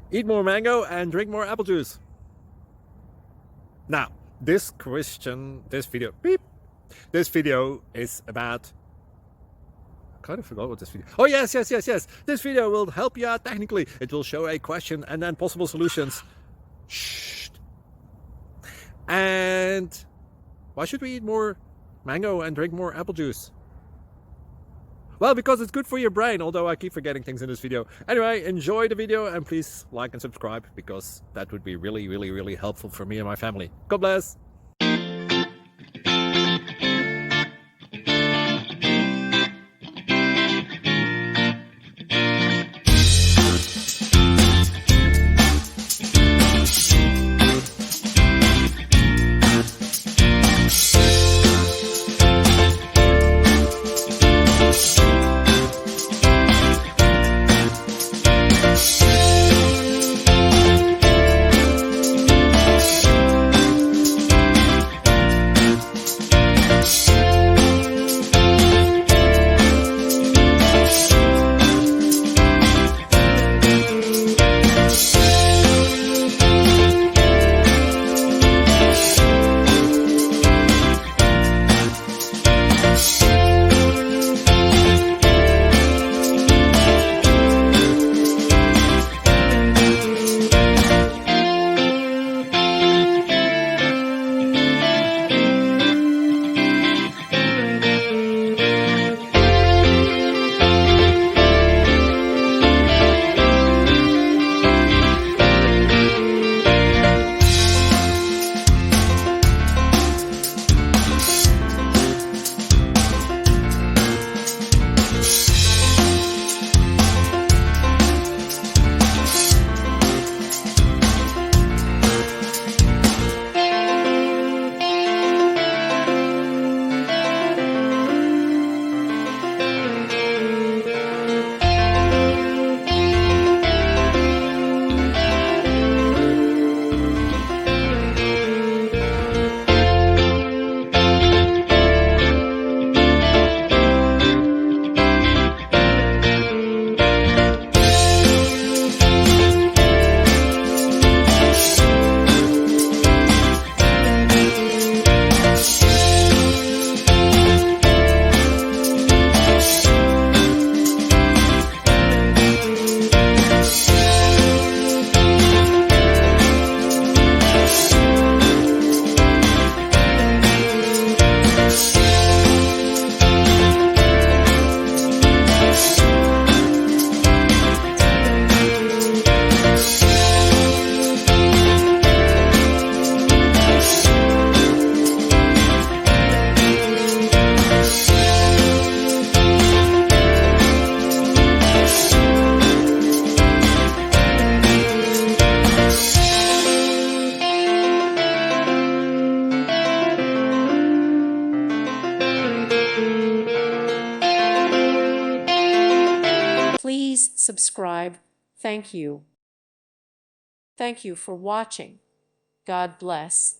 Eat more mango and drink more apple juice. Now, this video is about, I kind of forgot what this video. Oh, yes. This video will help you out technically. It will show a question and then possible solutions. Shh. And why should we eat more mango and drink more apple juice? Well, because it's good for your brain, although I keep forgetting things in this video. Anyway, enjoy the video and please like and subscribe, because that would be really helpful for me and my family. God bless! Please subscribe. Thank you. Thank you for watching. God bless.